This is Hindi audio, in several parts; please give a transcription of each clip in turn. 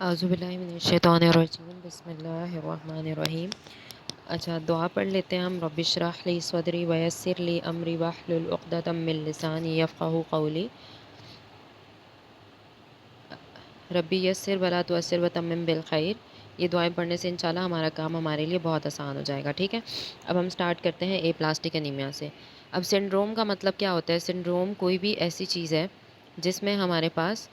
औज़ुबिल्लाहिमिनश्शैतानिर्रजीम बिस्मिल्लाहिर्रहमानिर्रहीम। अच्छा, दुआ पढ़ लेते हैं हम। रब्बिश्रह ली सदरी वयस्सिर ली अमरी वहलुल उक़दतम मिन लिसानी यफ़क़हू क़ौली। रब्बी यस्सिर वला तुअस्सिर वतम्मिम बिल खैर। ये दुआएं पढ़ने से इंशाल्लाह हमारा काम हमारे लिए बहुत आसान हो जाएगा। ठीक है, अब हम स्टार्ट करते हैं एप्लास्टिक एनीमिया से। अब सिंड्रोम का मतलब क्या होता है? सिंड्रोम कोई भी ऐसी चीज़ है जिसमें हमारे पास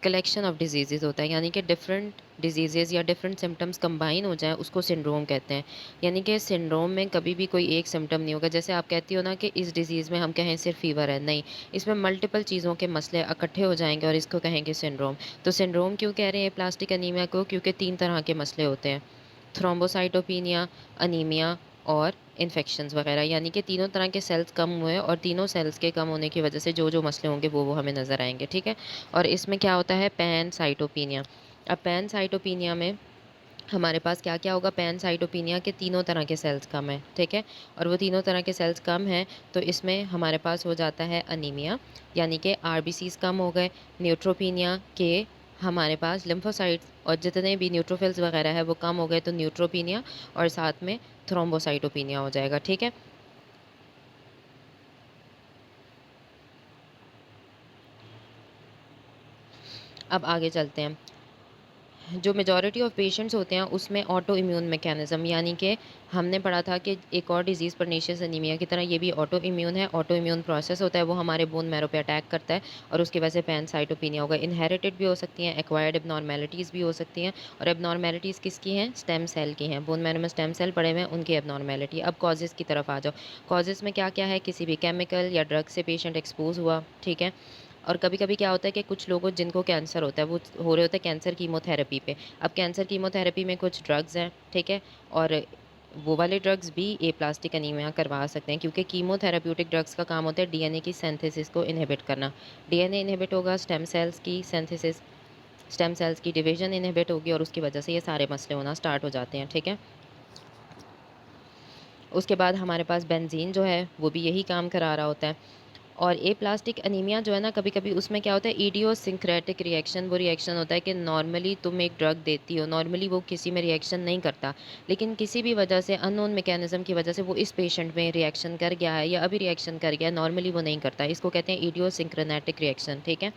कलेक्शन ऑफ डिजीज़ेज़ होता है, यानी कि डिफरेंट डिजीज़ेज़ या डिफरेंट सिम्टम्स कंबाइन हो जाएँ, उसको सिंड्रोम कहते हैं। यानी कि सिंड्रोम में कभी भी कोई एक सिम्पटम नहीं होगा। जैसे आप कहती हो ना कि इस डिज़ीज़ में हम कहें सिर्फ फ़ीवर है, नहीं, इसमें मल्टीपल चीज़ों के मसले इकट्ठे हो जाएँगे और इसको कहेंगे सिंड्रोम। तो सिंड्रोम क्यों कह रहे हैं प्लास्टिक एनीमिया को? क्योंकि 3 तरह के मसले होते हैं, थ्रोम्बोसाइटोपिनिया, अनीमिया और इन्फेक्शंस वगैरह। यानी कि तीनों तरह के सेल्स कम हुए और तीनों सेल्स के कम होने की वजह से जो जो मसले होंगे वो हमें नज़र आएंगे। ठीक है, और इसमें क्या होता है? पैनसाइटोपिनिया। अब पैनसाइटोपिनिया में हमारे पास क्या क्या होगा? पैनसाइटोपिनिया के तीनों तरह के सेल्स कम है। ठीक है, और वो तीनों तरह के सेल्स कम हैं तो इसमें हमारे पास हो जाता है अनीमिया, यानी कि आरबीसीज कम हो गए। न्यूट्रोपिनिया के हमारे पास लिम्फोसाइट्स और जितने भी न्यूट्रोफिल्स वगैरह है वो कम हो गए तो न्यूट्रोपिनिया, और साथ में थ्रोम्बोसाइटोपिनिया हो जाएगा। ठीक है, अब आगे चलते हैं। जो मेजॉरिटी ऑफ पेशेंट्स होते हैं उसमें ऑटो इम्यून मैकेनिज़्म, यानी कि हमने पढ़ा था कि एक और डिज़ीज़ परनीशियस एनीमिया की तरह ये भी ऑटो इम्यून है। ऑटो इम्यून प्रोसेस होता है, वो हमारे बोन मैरो पे अटैक करता है और उसकी वजह से पैनसाइटोपिनिया होगा। इनहेरिटेड भी हो सकती हैं, एक्वायर्ड एबनॉर्मेलिटीज़ भी हो सकती हैं। और एबनॉर्मेलिटीज़ किसकी हैं? स्टेम सेल की हैं। बोन मैरो में स्टेम सेल पड़े हुए हैं, उनकी एबनॉर्मेलिटी। अब कॉजेज़ की तरफ आ जाओ। कॉजेज़ में क्या क्या है? किसी भी केमिकल या ड्रग से पेशेंट एक्सपोज हुआ। ठीक है, और कभी-कभी क्या होता है कि कुछ लोगों जिनको कैंसर होता है वो हो रहे होते हैं कैंसर कीमोथेरेपी पे। अब कैंसर कीमोथेरेपी में कुछ ड्रग्स हैं, ठीक है? और वो वाले ड्रग्स भी एप्लास्टिक एनीमिया करवा सकते हैं, क्योंकि कीमोथेरेप्यूटिक ड्रग्स का काम होता है डीएनए की सिंथेसिस को इनहिबिट करना। डीएनए इनहिबिट होगा, स्टेम सेल्स की सिंथेसिस, स्टेम सेल्स की डिवीजन इनहिबिट होगी और उसकी वजह से ये सारे मसले होना स्टार्ट हो जाते हैं। ठीक है? उसके बाद हमारे पास बेंजीन जो है वो भी यही काम करा रहा होता है। और एप्लास्टिक एनीमिया जो है ना, कभी-कभी उसमें क्या होता है? इडियोसिंक्रेटिक रिएक्शन, वो रिएक्शन होता है कि नॉर्मली तुम एक ड्रग देती हो, नॉर्मली वो किसी में रिएक्शन नहीं करता, लेकिन किसी भी वजह से, अननोन मैकेनिज्म की वजह से वो इस पेशेंट में रिएक्शन कर गया है या अभी रिएक्शन कर गया है, नॉर्मली वो नहीं करता। इसको कहते हैं इडियोसिंक्रेटिक रिएक्शन। ठीक है,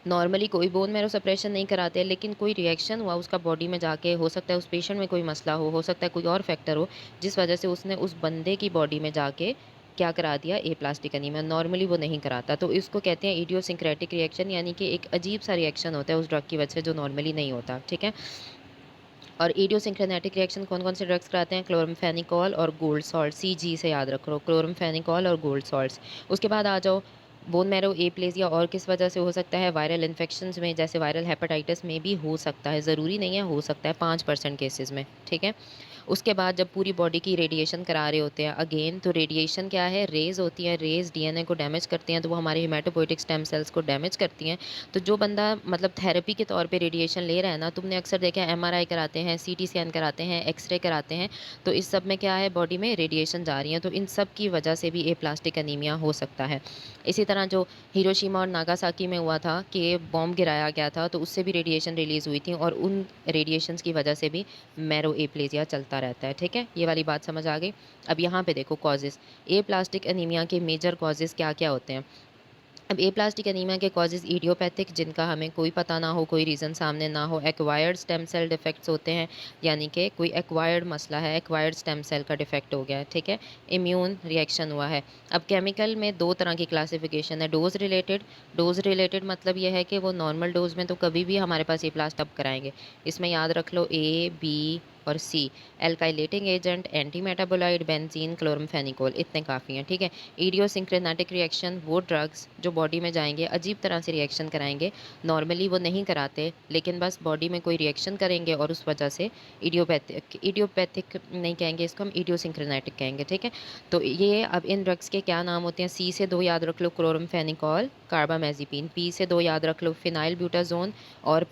नॉर्मली कोई बोन मैरो सप्रेशन नहीं कराते, लेकिन कोई रिएक्शन हुआ उसका बॉडी में जाके, हो सकता है उस पेशेंट में कोई मसला हो सकता है कोई और फैक्टर हो, जिस वजह से उसने उस बंदे की बॉडी में जाके क्या करा दिया? Aplastic anaemia. नॉर्मली वो नहीं कराता, तो इसको कहते हैं इडियोसिंक्रेटिक रिएक्शन, यानी कि एक अजीब सा रिएक्शन होता है उस ड्रग की वजह से जो नॉर्मली नहीं होता। ठीक है, और इडियोसिंक्रेटिक रिएक्शन कौन कौन से ड्रग्स कराते हैं? क्लोरमफेनिकोल और गोल्ड सॉल्ट। सीजी से याद रखो, क्लोरमफेनिकोल और गोल्ड सॉल्ट्स। उसके बाद आ जाओ बोन मैरो एप्लेसिया, और किस वजह से हो सकता है? वायरल इन्फेक्शंस में, जैसे वायरल हेपेटाइटिस में भी हो सकता है, ज़रूरी नहीं है, हो सकता है 5% केसेस में। ठीक है, उसके बाद जब पूरी बॉडी की रेडिएशन करा रहे होते हैं अगेन, तो रेडिएशन क्या है? रेज़ होती है, रेज़ डीएनए को डैमेज करती हैं, तो वो हमारे हिमेटोपोइटिक स्टेम सेल्स को डैमेज करती हैं। तो जो बंदा मतलब थेरेपी के तौर पे रेडिएशन ले रहा है ना, तुमने अक्सर देखा है एमआरआई कराते हैं, सीटी स्कैन कराते हैं, एक्सरे कराते हैं, तो इस सब में क्या है? बॉडी में रेडिएशन जा रही है, तो इन सब की वजह से भी एप्लास्टिक एनीमिया हो सकता है। इसी तरह जो हिरोशिमा और नागासाकी में हुआ था कि बॉम्ब गिराया गया था, तो उससे भी रेडिएशन रिलीज़ हुई थी और उन रेडिएशंस की वजह से भी मैरो एप्लेजिया चलता रहता है। ठीक है, ये वाली बात समझ आ गई। अब यहाँ पे देखो कॉजेज़, एप्लास्टिक एनीमिया के मेजर कॉजेज़ क्या-क्या होते हैं? अब एप्लास्टिक एनीमिया के कॉजेज़ इडियोपैथिक, जिनका हमें कोई पता ना हो, कोई रीज़न सामने ना हो। एक्वायर्ड स्टेम सेल डिफेक्ट्स होते हैं, यानी कि कोई एक्वायर्ड मसला है, एक्वायर्ड स्टेम सेल का डिफेक्ट हो गया है। ठीक है, इम्यून रिएक्शन हुआ है। अब केमिकल में 2 तरह की क्लासिफिकेशन है, डोज़ रिलेटेड। डोज़ रिलेटेड मतलब ये है कि वो नॉर्मल डोज़ में तो कभी भी हमारे पास एप्लास्ट अब कराएँगे। इसमें याद रख लो ए, बी और C, alkylating agent, anti metabolite, benzene, chloramphenicol, इतने काफ़ी हैं। ठीक है, इडियोसिंक्रेटिक रिएक्शन, वो ड्रग्स जो बॉडी में जाएँगे अजीब तरह से रिएक्शन कराएँगे, नॉर्मली वो नहीं कराते, लेकिन बस बॉडी में कोई रिएक्शन करेंगे और उस वजह से इडियोपैथिक, इडियोपैथिक नहीं कहेंगे इसको, हम इडियोसिंक्रेटिक कहेंगे। ठीक है, तो ये अब इन ड्रग्स के क्या नाम होते हैं? सी से 2 याद रख लो, क्लोरमफेनिकोल, कार्बामेज़ेपिन। पी से 2 याद रख लो, फिनाइल ब्यूटाज़ोन और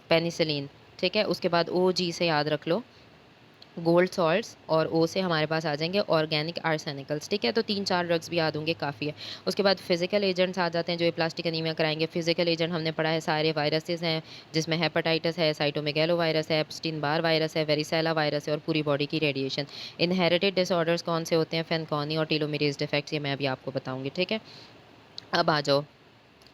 पेनिसिलिन। ठीक है, उसके बाद ओ जी से याद रख लो, गोल्ड सॉल्ट्स और ओ से हमारे पास आ जाएंगे ऑर्गेनिक आर्सेनिकल्स। ठीक है, तो 3-4 ड्रग्स भी याद होंगे, काफ़ी है। उसके बाद फिजिकल एजेंट्स आ जाते हैं जो ये प्लास्टिक एनीमिया कराएंगे। फिजिकल एजेंट हमने पढ़ा है सारे वायरसेस हैं, जिसमें हेपेटाइटिस है, साइटोमेगेलो वायरस है, एप्स्टीन बार वायरस है, वेरिसेला वायरस है और पूरी बॉडी की रेडिएशन। इनहेरिटेड डिसऑर्डर्स कौन से होते हैं? फेनकॉनी और टीलोमेरेज डिफेक्ट्स, ये मैं अभी आपको बताऊंगी। ठीक है, अब आ जाओ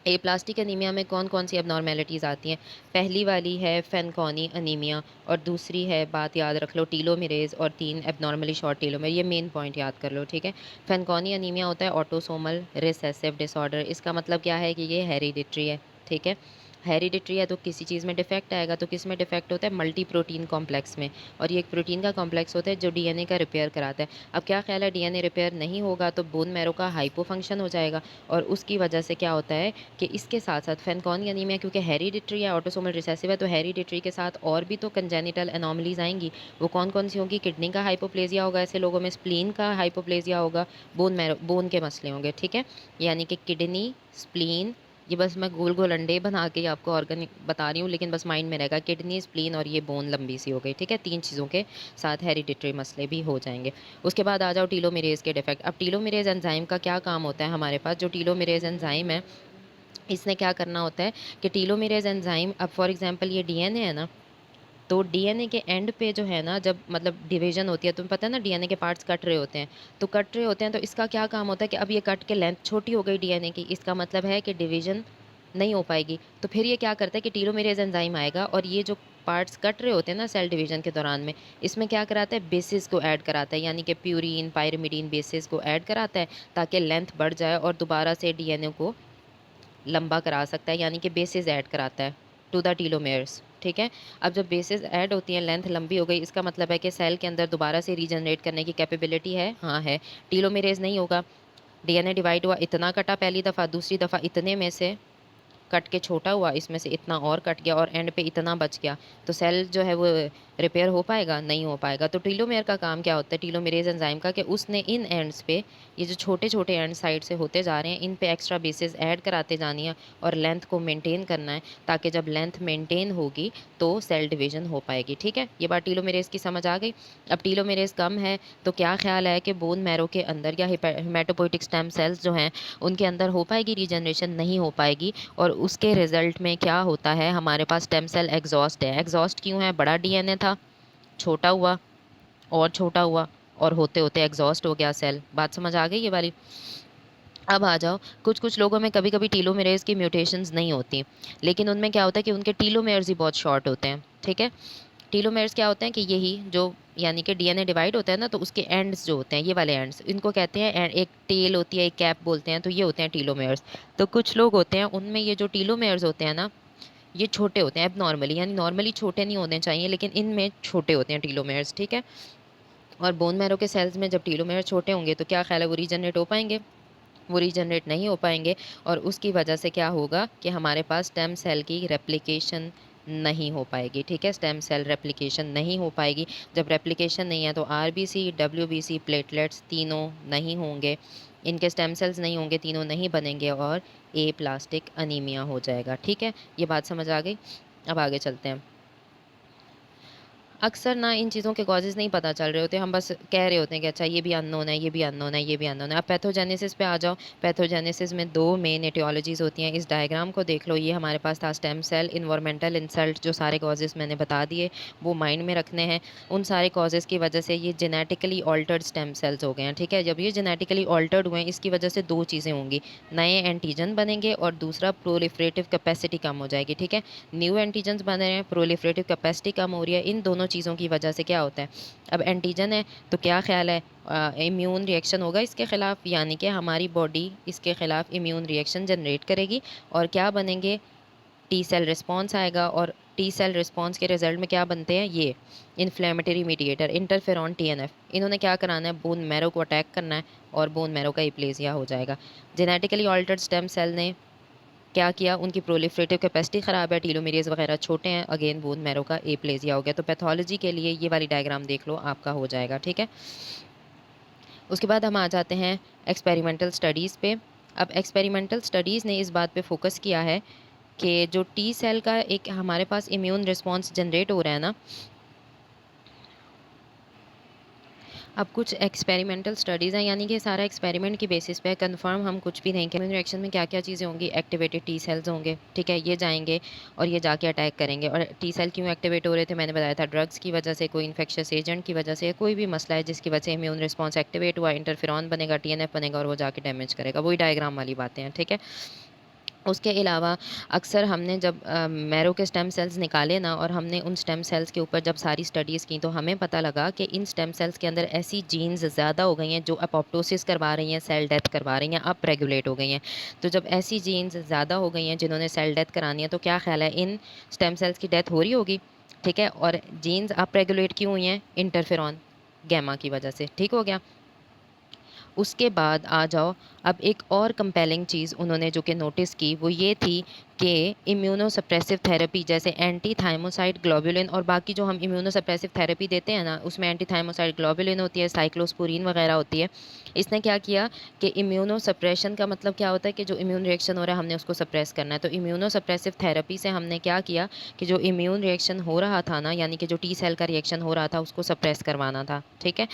एप्लास्टिक एनीमिया में कौन कौन सी एबनॉर्मेलिटीज़ आती हैं। पहली वाली है फेनकॉनी अनीमिया और दूसरी है, बात याद रख लो, टीलोमेरेज और 3 एबनॉर्मली शॉर्ट टीलोमेर। ये मेन पॉइंट याद कर लो। ठीक है, फेनकॉनी अनीमिया होता है ऑटोसोमल रिसेसिव डिसऑर्डर। इसका मतलब क्या है कि ये हेरिडिटरी है। ठीक है, हेरिडिटरी है तो किसी चीज़ में डिफेक्ट आएगा। तो किस में डिफेक्ट होता है? मल्टी प्रोटीन कॉम्प्लेक्स में। और ये एक प्रोटीन का कॉम्प्लेक्स होता है जो डीएनए का रिपेयर कराता है। अब क्या ख्याल है, डीएनए रिपेयर नहीं होगा तो बोन मैरो का हाइपो फंक्शन हो जाएगा और उसकी वजह से क्या होता है कि इसके साथ साथ फेनकॉनी अनीमिया क्योंकि हेरिडिटरी है, ऑटोसोमल रिसेसिव है, तो हेरिडिटरी के साथ और भी तो कंजेनिटल एनॉमलीज आएंगी। वो कौन कौन सी होंगी? किडनी का हाइपोप्लेजिया होगा ऐसे लोगों में, स्प्लीन का हाइपोप्लेजिया होगा, बोन के मसले होंगे। ठीक है, यानी कि किडनी, स्प्लीन, ये बस मैं गोल गोल अंडे बना के आपको ऑर्गन बता रही हूँ, लेकिन बस माइंड में रहेगा किडनी, स्प्लीन और ये बोन लंबी सी हो गई। ठीक है, 3 चीज़ों के साथ हेरिडिटरी मसले भी हो जाएंगे। उसके बाद आ जाओ टीलोमेरेज के डिफेक्ट। अब टीलोमेरेज एंजाइम का क्या काम होता है हमारे पास? जो टीलोमेरेज एंजाइम है इसने क्या करना होता है कि टीलोमेरेज एंजाइम, अब फॉर एग्जांपल ये डीएनए है ना, तो डीएनए के एंड पे जो है ना, जब मतलब डिवीजन होती है, तुम्हें पता है ना डीएनए के पार्ट्स कट रहे होते हैं, तो कट रहे होते हैं तो इसका क्या काम होता है कि अब ये कट के लेंथ छोटी हो गई डीएनए की, इसका मतलब है कि डिवीजन नहीं हो पाएगी। तो फिर ये क्या करता है कि टीलोमेरेज एंजाइम आएगा और ये जो पार्ट्स कट रहे होते हैं ना सेल डिवीजन के दौरान में, इसमें क्या कराता है? बेसिस को ऐड कराता है, यानी कि प्यूरीन पायरिमिडीन बेसिस को ऐड कराता है ताकि लेंथ बढ़ जाए और दोबारा से डीएनए को लंबा करा सकता है, यानी कि बेसिस ऐड कराता है टू द टीलोमेयर्स। ठीक है, अब जब बेसिस ऐड होती हैं, लेंथ लंबी हो गई, इसका मतलब है कि सेल के अंदर दोबारा से रीजनरेट करने की कैपेबिलिटी है। हाँ है। टीलोमेरेज नहीं होगा, डीएनए डिवाइड हुआ, इतना कटा पहली दफ़ा, दूसरी दफ़ा इतने में से कट के छोटा हुआ, इसमें से इतना और कट गया और एंड पे इतना बच गया, तो सेल जो है वो रिपेयर हो पाएगा? नहीं हो पाएगा। तो टीलोमेयर का काम क्या होता है, टीलोमेरेज एंजाइम का, कि उसने इन एंड्स पे, ये जो छोटे छोटे एंड साइड से होते जा रहे हैं, इन पे एक्स्ट्रा बेसिस ऐड कराते जानी है और लेंथ को मेंटेन करना है, ताकि जब लेंथ मेंटेन होगी तो सेल डिवीजन हो पाएगी। ठीक है, ये बात टीलोमेरेज की समझ आ गई। अब टीलोमेरेज कम है तो क्या ख्याल है कि बोन मैरो के अंदर या हेमाटोपोइटिक स्टेम सेल्स जो हैं उनके अंदर हो पाएगी रीजनरेशन? नहीं हो पाएगी। और उसके रिजल्ट में क्या होता है, हमारे पास स्टेम सेल एग्जॉस्ट है। एग्जॉस्ट क्यों है? बड़ा डीएनए था, छोटा हुआ और छोटा हुआ और होते होते एग्जॉस्ट हो गया सेल। बात समझ आ गई ये वाली? अब आ जाओ, कुछ कुछ लोगों में कभी कभी टीलोमेरेज की म्यूटेशंस नहीं होती, लेकिन उनमें क्या होता है कि उनके टीलोमेर्स ही बहुत शॉर्ट होते हैं। ठीक है, टीलोमेर्स क्या होते हैं कि यही जो, यानी कि डीएनए डिवाइड होता है ना, तो उसके एंड्स जो होते हैं, ये वाले एंड्स, इनको कहते हैं एक टेल होती है, एक कैप बोलते हैं, तो ये होते हैं टीलोमेर्स। तो कुछ लोग होते हैं उनमें ये जो टीलोमेर्स होते हैं ना, ये छोटे होते हैं एबनॉर्मली, यानी नॉर्मली छोटे नहीं होने चाहिए, लेकिन इनमें छोटे होते हैं टीलोमेर्स। ठीक है, और बोन मैरो के सेल्स में जब टीलोमेर छोटे होंगे तो क्या ख्याल है, वो रीजनरेट हो पाएंगे? वो रीजनरेट नहीं हो पाएंगे और उसकी वजह से क्या होगा कि हमारे पास स्टेम सेल की रेप्लिकेशन नहीं हो पाएगी। ठीक है, स्टेम सेल रेप्लिकेशन नहीं हो पाएगी। जब रेप्लिकेशन नहीं है तो आरबीसी, डब्ल्यूबीसी, प्लेटलेट्स तीनों नहीं होंगे, इनके स्टेम सेल्स नहीं होंगे, तीनों नहीं बनेंगे और ए प्लास्टिक अनीमिया हो जाएगा। ठीक है, ये बात समझ आ गई? अब आगे चलते हैं। अक्सर ना इन चीज़ों के कॉजेज़ नहीं पता चल रहे होते, हम बस कह रहे होते हैं कि अच्छा ये भी अननोन है, ये भी अननोन है, ये भी अननोन है। अब पैथोजेनेसिस पे आ जाओ। पैथोजेनेसिस में 2 मेन एटियोलॉजीज़ होती हैं। इस डायग्राम को देख लो, ये हमारे पास था स्टेम सेल, एनवायरमेंटल इंसल्ट, जो सारे कॉजेज़ मैंने बता दिए वो माइंड में रखने हैं। उन सारे कॉजेज़ की वजह से ये जेनेटिकली ऑल्टर्ड स्टेम सेल्स हो गए हैं। ठीक है, जब ये जेनेटिकली ऑल्टर्ड हुए हैं, इसकी वजह से 2 चीज़ें होंगी, नए एंटीजन बनेंगे और दूसरा प्रोलिफरेटिव कैपेसिटी कम हो जाएगी। ठीक है, न्यू एंटीजन्स बन रहे हैं, प्रोलिफरेटिव कैपेसिटी कम हो रही है, इन दोनों चीज़ों की वजह से क्या होता है, अब एंटीजन है तो क्या ख्याल है, इम्यून रिएक्शन होगा इसके ख़िलाफ़, यानी कि हमारी बॉडी इसके ख़िलाफ़ इम्यून रिएक्शन जनरेट करेगी और क्या बनेंगे, टी सेल रिस्पॉन्स आएगा और टी सेल रिस्पॉन्स के रिजल्ट में क्या बनते हैं, ये इन्फ्लेमेटरी मीडिएटर इंटरफेरॉन टीएनएफ, इन्होंने क्या कराना है, बोन मैरो को अटैक करना है और बोन मैरो का एप्लेजिया हो जाएगा। जेनेटिकली ऑल्टर्ड स्टेम सेल ने क्या किया, उनकी प्रोलिफरेटिव कैपेसिटी ख़राब है, टीलोमेरेज वगैरह छोटे हैं, अगेन बोन मैरो का एप्लेजिया हो गया। तो पैथोलॉजी के लिए ये वाली डायग्राम देख लो, आपका हो जाएगा। ठीक है, उसके बाद हम आ जाते हैं एक्सपेरिमेंटल स्टडीज़ पे। अब एक्सपेरिमेंटल स्टडीज़ ने इस बात पे फोकस किया है कि जो टी सेल का एक हमारे पास इम्यून रिस्पॉन्स जनरेट हो रहा है ना, अब कुछ एक्सपेरिमेंटल स्टडीज़ हैं, यानी कि सारा एक्सपेरिमेंट की बेसिस पे कंफर्म हम कुछ भी नहीं करेंगे। इम्यून रिएक्शन में क्या-क्या चीज़ें होंगी, एक्टिवेटेड टी सेल्स होंगे, ठीक है? ये जाएँगे और ये जाके अटैक करेंगे। और टी सेल क्यों एक्टिवेट हो रहे थे, मैंने बताया था ड्रग्स की वजह से, कोई इन्फेक्शियस एजेंट की वजह से, कोई भी मसला है जिसकी वजह से इम्यून रिस्पॉन्स एक्टिवेट हुआ, इंटरफेरॉन बनेगा, टीएनएफ बनेगा और वो जाके डैमेज करेगा। वही डायग्राम वाली बातें हैं, ठीक है? उसके अलावा अक्सर हमने जब मैरो के स्टेम सेल्स निकाले ना, और हमने उन स्टेम सेल्स के ऊपर जब सारी स्टडीज़ की, तो हमें पता लगा कि इन स्टेम सेल्स के अंदर ऐसी जीन्स ज़्यादा हो गई हैं जो अपोप्टोसिस करवा रही हैं, सेल डेथ करवा रही हैं, अप रेगुलेट हो गई हैं। तो जब ऐसी जीन्स ज़्यादा हो गई हैं जिन्होंने सेल डेथ करानी है, तो क्या ख्याल है, इन स्टेम सेल्स की डेथ हो रही होगी, ठीक है? और जीन्स अप रेगुलेट क्यों हुई हैं? इंटरफेरॉन गैमा की वजह से, ठीक हो गया? उसके बाद आ जाओ, अब एक और कंपेलिंग चीज़ उन्होंने जो कि नोटिस की, वो ये थी कि इम्यूनोसप्रेसिव थेरेपी जैसे एंटी थाइमोसाइड ग्लोबुलिन और बाकी जो हम इम्यूनोसप्रेसिव थेरेपी देते हैं ना, उसमें एंटी थाइमोसाइड ग्लोबुलिन होती है, साइक्लोस्पोरिन वगैरह होती है। इसने क्या किया कि इम्यूनोसप्रेशन का मतलब क्या होता है कि जो इम्यून रिएक्शन हो रहा है हमने उसको सप्रेस करना है। तो इम्यूनोसप्रेसिव थेरेपी से हमने क्या किया कि जो इम्यून रिएक्शन हो रहा था ना, यानी कि जो टी सेल का रिएक्शन हो रहा था, उसको सप्रेस करवाना था, ठीक है?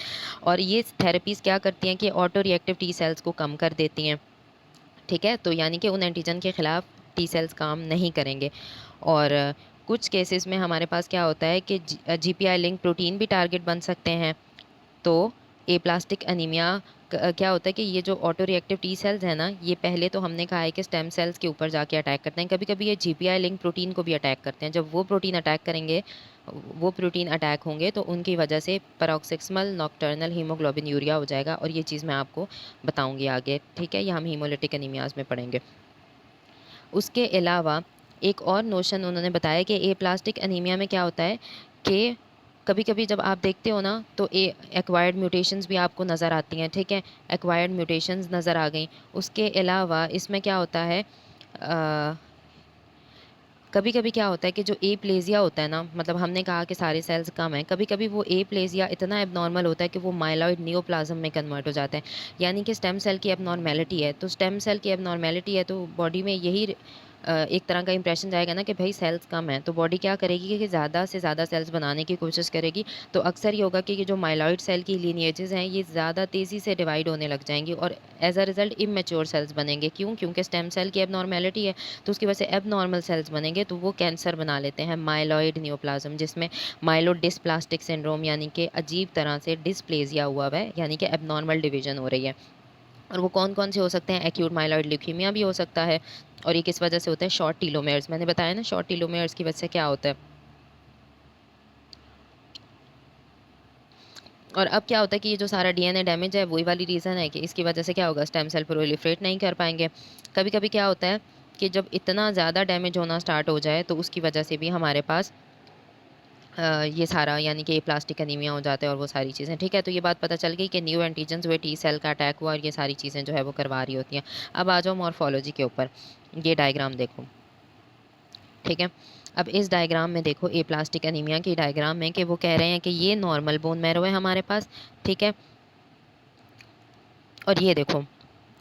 और ये थेरेपीज़ क्या करती हैं कि ऑटो रिएक्टिव टी सेल्स को कम कर देती हैं, ठीक है? तो यानी कि उन एंटीजन के खिलाफ टी सेल्स काम नहीं करेंगे। और कुछ केसेस में हमारे पास क्या होता है कि जीपीआई लिंक प्रोटीन भी टारगेट बन सकते हैं। तो एप्लास्टिक एनीमिया क्या होता है कि ये जो ऑटो रिएक्टिव टी सेल्स हैं ना, ये पहले तो हमने कहा है कि स्टेम सेल्स के ऊपर जाके अटैक करते हैं। कभी-कभी ये जीपीआई लिंक प्रोटीन को भी अटैक करते हैं। जब वो प्रोटीन अटैक करेंगे, वो प्रोटीन अटैक होंगे, तो उनकी वजह से पैरोक्सिस्मल नॉकटर्नल हीमोग्लोबिन यूरिया हो जाएगा, और ये चीज़ मैं आपको बताऊँगी आगे, ठीक है? ये हम हीमोलिटिक एनीमियाज़ में पढ़ेंगे। उसके अलावा एक और नोशन उन्होंने बताया कि एप्लास्टिक एनीमिया में क्या होता है कि कभी-कभी जब आप देखते हो ना, तो एक्वायर्ड म्यूटेशंस भी आपको नज़र आती हैं, ठीक है? एक्वायर्ड म्यूटेशंस नज़र आ गई। उसके अलावा इसमें क्या होता है, अ, कभी-कभी क्या होता है कि जो एप्लेज़िया होता है ना, मतलब हमने कहा कि सारे सेल्स कम हैं, कभी-कभी वो एप्लेज़िया इतना एब्नॉर्मल होता है कि वो माइलॉइड नियोप्लाज़्म में कन्वर्ट हो जाता है। यानी कि स्टेम सेल की एब्नॉर्मैलिटी है, तो स्टेम सेल की एब्नॉर्मैलिटी है, तो बॉडी में यही एक तरह का इंप्रेशन जाएगा ना कि भई सेल्स कम हैं, तो बॉडी क्या करेगी कि ज़्यादा से ज़्यादा सेल्स बनाने की कोशिश करेगी। तो अक्सर ये होगा कि ये जो माइलॉइड सेल की लिनिएजेज़ हैं, ये ज़्यादा तेज़ी से डिवाइड होने लग जाएँगी, और as a result immature cells बनेंगे। क्यों? क्योंकि स्टेम सेल की एब्नॉर्मैलिटी है। तो उसकी वजह से एबनॉर्मल सेल्स बनेंगे, तो वो कैंसर बना लेते हैं, माइलॉइड नियोप्लाज़्म, जिसमें माइलोडिस्प्लास्टिक सिंड्रोम यानी कि अजीब तरह से डिस्प्लेज़िया हुआ हुआ है, यानी कि एबनॉर्मल डिवीज़न हो रही है। और वो कौन-कौन से हो सकते हैं? एक्यूट माइलॉइड ल्यूकीमिया भी हो सकता है। और ये किस वजह से होता है? शॉर्ट टीलोमेयर्स, मैंने बताया ना शॉर्ट टीलोमेयर्स की वजह से क्या होता है। और अब क्या होता है कि ये जो सारा डीएनए डैमेज है, वही वाली रीज़न है कि इसकी वजह से क्या होगा? स्टेम सेल प्रोलिफरेट नहीं कर पाएँगे। कभी-कभी क्या होता है कि जब इतना ज़्यादा डैमेज होना स्टार्ट हो जाए, तो उसकी वजह से भी हमारे पास ये सारा, यानी कि प्लास्टिक एनीमिया हो जाता है और वो सारी चीज़ें, ठीक है? तो ये बात पता चल गई कि न्यू एंटीजन्स हुए, टी सेल का अटैक हुआ, और ये सारी चीज़ें जो है वो करवा रही होती हैं। अब आ जाओ मॉर्फोलॉजी के ऊपर, ये डायग्राम देखो, ठीक है? अब इस डायग्राम में देखो, प्लास्टिक एनीमिया की डायग्राम में, कि वो कह रहे हैं कि ये नॉर्मल बोन मैरो है हमारे पास, ठीक है? और ये देखो,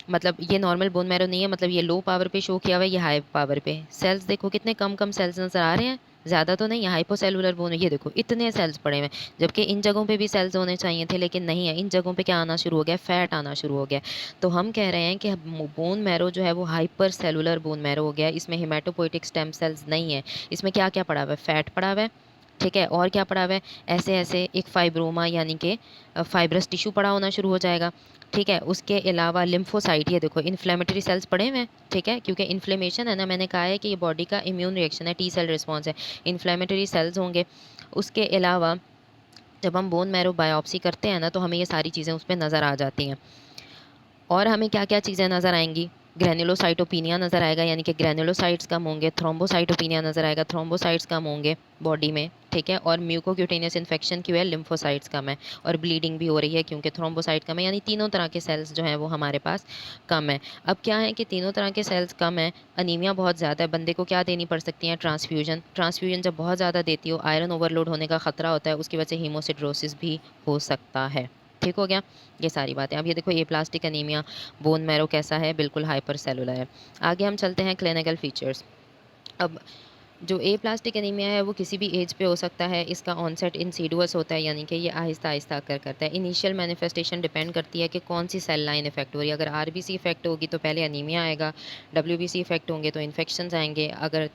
मतलब ये नॉर्मल बोन मैरो नहीं है, मतलब ये लो पावर पे शो किया हुआ है, ये हाई पावर पे। सेल्स देखो कितने कम-कम सेल्स नज़र आ रहे हैं, ज़्यादा तो नहीं है, हाइपोसेलुलर बोन है, ये देखो इतने सेल्स पड़े हुए हैं। जबकि इन जगहों पे भी सेल्स होने चाहिए थे, लेकिन नहीं है, इन जगहों पे क्या आना शुरू हो गया है? फैट आना शुरू हो गया है। तो हम कह रहे हैं कि बोन मैरो जो है वो हाइपर सेलुलर बोन मैरो हो गया है, इसमें हिमेटोपोइटिक स्टेम सेल्स नहीं है। इसमें क्या-क्या पड़ा हुआ है? फैट पड़ा हुआ है, ठीक है? और क्या पड़ा हुआ है? ऐसे-ऐसे एक फाइब्रोमा, यानी कि फाइब्रस टिश्यू पड़ा होना शुरू हो जाएगा, ठीक है? उसके अलावा लिम्फोसाइट, ये देखो इन्फ्लेमेटरी सेल्स पड़े हुए हैं, ठीक है? क्योंकि इन्फ्लेमेशन है ना, मैंने कहा है कि ये बॉडी का इम्यून रिएक्शन है, टी सेल रिस्पॉन्स है, इन्फ्लेमेटरी सेल्स होंगे। उसके अलावा जब हम बोन मैरो बायोप्सी करते हैं ना, तो हमें ये सारी चीज़ें उसपे नज़र आ जाती हैं। और हमें क्या-क्या चीज़ें नज़र आएँगी? ग्रैन्युलोसाइटोपिनिया नज़र आएगा, यानी कि ग्रैन्युलोसाइट्स कम होंगे, थ्रोम्बोसाइटोपिनिया नज़र आएगा, थ्रोम्बोसाइट्स कम होंगे बॉडी में, ठीक है? और म्यूकोक्यूटेनियस इन्फेक्शन क्यों है? लिम्फोसाइट्स कम है, और ब्लीडिंग भी हो रही है क्योंकि थ्रोम्बोसाइट कम है, यानी तीनों तरह के सेल्स जो हैं वो हमारे पास कम है। अब क्या है कि तीनों तरह के सेल्स कम हैं, अनीमिया बहुत ज़्यादा है, बंदे को क्या देनी पड़ सकती है? ट्रांसफ्यूजन। ट्रांसफ्यूजन जब बहुत ज़्यादा देती हो, आयरन ओवरलोड होने का खतरा होता है, उसकी वजह से हीमोसिड्रोसिस भी हो सकता है। ठीक हो गया? ये सारी बातें। अब ये देखो, ये प्लास्टिक एनीमिया, बोन मैरो कैसा है? बिल्कुल हाइपर सेलुलर है। आगे हम चलते हैं क्लिनिकल फीचर्स। अब जो ए प्लास्टिक एनीमिया है वो किसी भी एज पे हो सकता है। इसका ऑनसेट इंसीडियस होता है, यानी कि ये आहिस्ता-आहिस्ता अकर करता है। इनिशियल मैनिफेस्टेशन डिपेंड करती है कि कौन-सी सेल लाइन इफ़ेक्ट हो रही है। अगर आरबीसी इफ़ेक्ट होगी तो पहले एनीमिया आएगा, डब्ल्यूबीसी इफ़ेक्ट होंगे तो इन्फेक्शंस आएँगे, अगर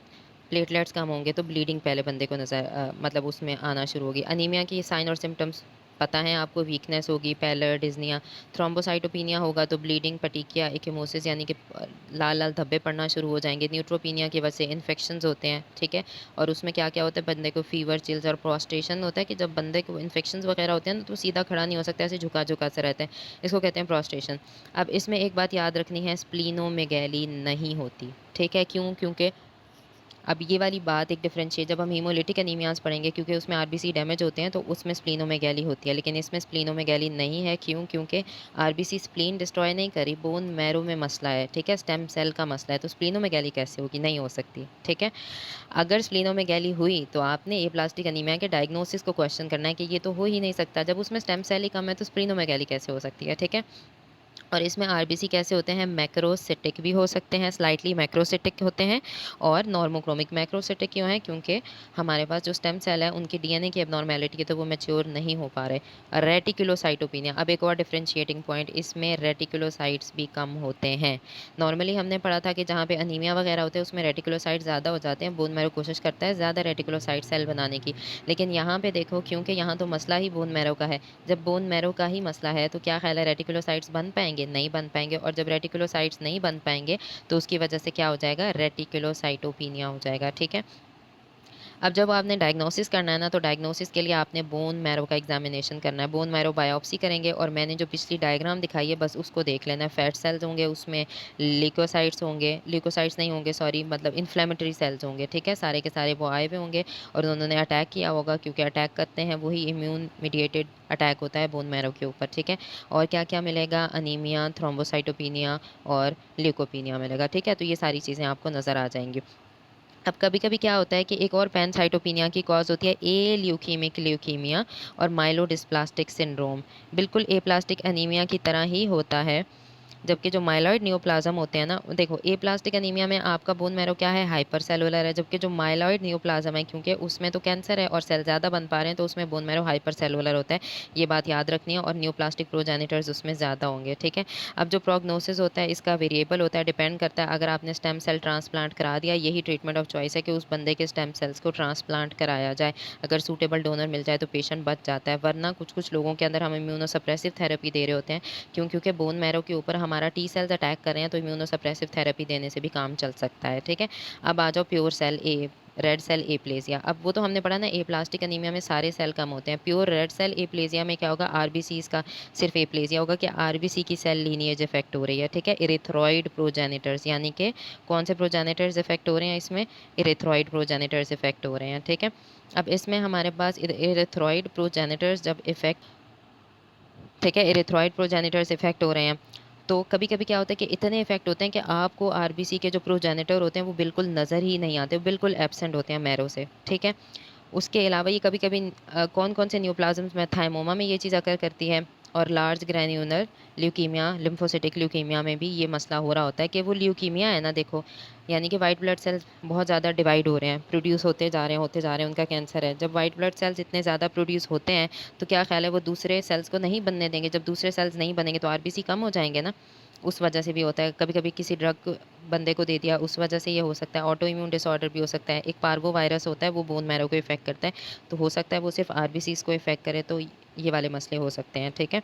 प्लेटलेट्स कम होंगे तो ब्लीडिंग पहले बंदे को मतलब उसमें आना शुरू होगी। अनीमिया की साइन और सिम्पटम्स पता हैं आपको, वीकनेस होगी, पैलर, डिज़निया, थ्रोम्बोसाइटोपिनिया होगा तो ब्लीडिंग, पटीकिया, इक्कीमोसिस यानी कि लाल-लाल धब्बे पड़ना शुरू हो जाएँगे। न्यूट्रोपिनिया की वजह से इन्फेक्शंस होते हैं, ठीक है? और उसमें क्या-क्या होता है, बंदे को फ़ीवर, चिल्स और प्रोस्ट्रेशन होता है कि जब बंदे को इन्फेक्शंस वगैरह होते हैं ना तो सीधा खड़ा नहीं हो सकता, ऐसे झुका-झुका सा रहता है। इसको कहते हैं प्रोस्ट्रेशन। अब इसमें एक बात याद रखनी है, स्प्लीनोमेगैली नहीं होती, ठीक है? क्यों? क्योंकि अब ये वाली बात एक डिफरेंशिएट जब हम हीमोलिटिक एनीमियाज़ पढ़ेंगे, क्योंकि उसमें आरबीसी डैमेज होते हैं तो उसमें स्प्लीनोमेगैली होती है, लेकिन इसमें स्प्लीनोमेगैली नहीं है। क्यों? क्योंकि आरबीसी स्प्लीन डिस्ट्रॉय नहीं करी, बोन मैरो में मसला है, ठीक है? स्टेम सेल का मसला है, तो स्प्लीनोमेगैली कैसे होगी? नहीं हो सकती, ठीक है? अगर स्प्लीनोमेगैली हुई तो आपने एप्लास्टिक एनीमिया के डायग्नोसिस को क्वेश्चन करना है कि ये तो हो ही नहीं सकता, जब उसमें स्टेम सेल ही कम है तो स्प्लीनोमेगैली कैसे हो सकती है, ठीक है? और इसमें आरबीसी कैसे होते हैं, मैक्रोसिटिक भी हो सकते हैं, स्लाइटली मैक्रोसिटिक होते हैं और नॉर्मोक्रोमिक। मैक्रोसिटिक क्यों है? क्योंकि हमारे पास जो स्टेम सेल है उनकी डीएनए की एबनॉर्मेलिटी है तो वो मैच्योर नहीं हो पा रहे। रेटिकुलोसाइटोपिनिया, अब एक और डिफरेंशिएटिंग पॉइंट, इसमें रेटिकुलोसाइट्स भी कम होते हैं। नॉर्मली हमने पढ़ा था कि जहाँ पे अनीमिया वगैरह होते हैं उसमें रेटिकुलोसाइट ज़्यादा हो जाते हैं, बोन मैरो कोशिश करता है ज़्यादा रेटिकुलोसाइट सेल बनाने की, लेकिन यहाँ पे देखो क्योंकि यहाँ तो मसला ही बोन मैरो का है, जब बोन मैरो का ही मसला है तो क्या ख्याल है रेटिकुलोसाइट्स बन पाएँगे? नहीं बन पाएँगे, और जब रेटिकुलोसाइट्स नहीं बन पाएँगे तो उसकी वजह से क्या हो जाएगा? रेटिकुलोसाइटोपिनिया हो जाएगा, ठीक है? अब जब आपने डायग्नोसिस करना है ना तो डायग्नोसिस के लिए आपने बोन मैरो का एग्जामिनेशन करना है। बोन मैरो बायोप्सी करेंगे और मैंने जो पिछली डायग्राम दिखाई है बस उसको देख लेना है। फैट सेल्स होंगे उसमें, ल्यूकोसाइट्स होंगे, ल्यूकोसाइट्स नहीं होंगे सॉरी, मतलब इन्फ्लेमेटरी सेल्स होंगे, ठीक है? सारे के सारे वो आए हुए होंगे और उन्होंने अटैक किया होगा, क्योंकि अटैक करते हैं वही इम्यून मीडिएटेड अटैक होता है बोन मैरो के ऊपर, ठीक है? और क्या-क्या मिलेगा? अनीमिया, थ्रोम्बोसाइटोपिनिया और ल्यूकोपिनिया मिलेगा, ठीक है? तो ये सारी चीज़ें आपको नज़र आ जाएँगी। अब कभी-कभी क्या होता है कि एक और पैनसाइटोपिनिया की कॉज़ होती है ए ल्यूकीमिक ल्यूकीमिया और माइलोडिस्प्लास्टिक सिंड्रोम। बिल्कुल एप्लास्टिक एनीमिया की तरह ही होता है। जबकि जो माइलॉइड नियोप्लाज़्म होते हैं ना, देखो एप्लास्टिक एनीमिया में आपका बोन मैरो क्या है? हाइपर सेलुलर है, जबकि जो माइलॉइड नियोप्लाज़्म है क्योंकि उसमें तो कैंसर है और सेल ज़्यादा बन पा रहे हैं तो उसमें बोन मैरो हाइपर सेलुलर होता है। ये बात याद रखनी है, और नियोप्लास्टिक प्रोजेनिटर्स उसमें ज़्यादा होंगे, ठीक है? अब जो प्रोग्नोसिस होता है इसका वेरिएबल होता है, डिपेंड करता है। अगर आपने स्टेम सेल ट्रांसप्लांट करा दिया, यही ट्रीटमेंट ऑफ चॉइस है कि उस बंदे के स्टेम सेल्स को ट्रांसप्लांट कराया जाए। अगर सूटेबल डोनर मिल जाए तो पेशेंट बच जाता है, वरना कुछ-कुछ लोगों के अंदर हम इम्यूनोसप्रेसिव थेरेपी दे रहे होते हैं। क्यों? क्योंकि बोन मैरो के ऊपर हमारा टी सेल्स अटैक कर रहे हैं तो इम्यूनोसप्रेसिव थेरेपी देने से भी काम चल सकता है, ठीक है? अब आ जाओ प्योर सेल ए, रेड सेल एप्लेज़िया। अब वो तो हमने पढ़ा ना एप्लास्टिक एनीमिया में सारे सेल कम होते हैं। प्योर रेड सेल एप्लेज़िया में क्या होगा? आरबीसीज़ का सिर्फ एप्लेज़िया होगा कि आरबीसी की सेल लीनिएज इफेक्ट हो रही है, ठीक है? इरिथ्रॉइड प्रोजेनिटर्स, यानी कि कौन से प्रोजेनिटर्स इफेक्ट हो रहे हैं इसमें? इरिथ्रॉइड प्रोजेनिटर्स इफेक्ट हो रहे हैं, ठीक है? अब इसमें हमारे पास इरिथ्रॉइड प्रोजेनिटर्स जब इफेक्ट, ठीक है, इरिथ्रॉइड प्रोजेनिटर्स इफेक्ट हो रहे हैं तो कभी-कभी क्या होता है कि इतने इफेक्ट होते हैं कि आपको आरबीसी के जो प्रोजेनिटर होते हैं वो बिल्कुल नज़र ही नहीं आते, वो बिल्कुल एब्सेंट होते हैं मैरो से, ठीक है? उसके अलावा ये कभी-कभी कौन-कौन से न्यूप्लाज़म्स में, थाइमोमा में ये चीज़ अकर करती है, और large granular leukaemia, lymphocytic leukaemia में भी ये मसला हो रहा होता है कि वो ल्यूकीमिया है ना, देखो, यानी कि व्हाइट ब्लड सेल्स बहुत ज़्यादा डिवाइड हो रहे हैं, प्रोड्यूस होते जा रहे हैं, उनका कैंसर है। जब व्हाइट ब्लड सेल्स इतने ज़्यादा प्रोड्यूस होते हैं तो क्या ख़्याल है वो दूसरे सेल्स को नहीं बनने देंगे, जब दूसरे सेल्स नहीं बनेंगे तो आरबीसी कम हो जाएँगे ना, उस वजह से भी होता है। कभी-कभी किसी ड्रग बंदे को दे दिया उस वजह से ये हो सकता है। ऑटो इम्यून डिसऑर्डर भी हो सकता है। एक पार्वो वायरस होता है वो बोन मैरो को इफ़ेक्ट करता है, तो हो सकता है वो सिर्फ़ आरबीसीज़ को इफ़ेक्ट करे, तो ये वाले मसले हो सकते हैं, ठीक है?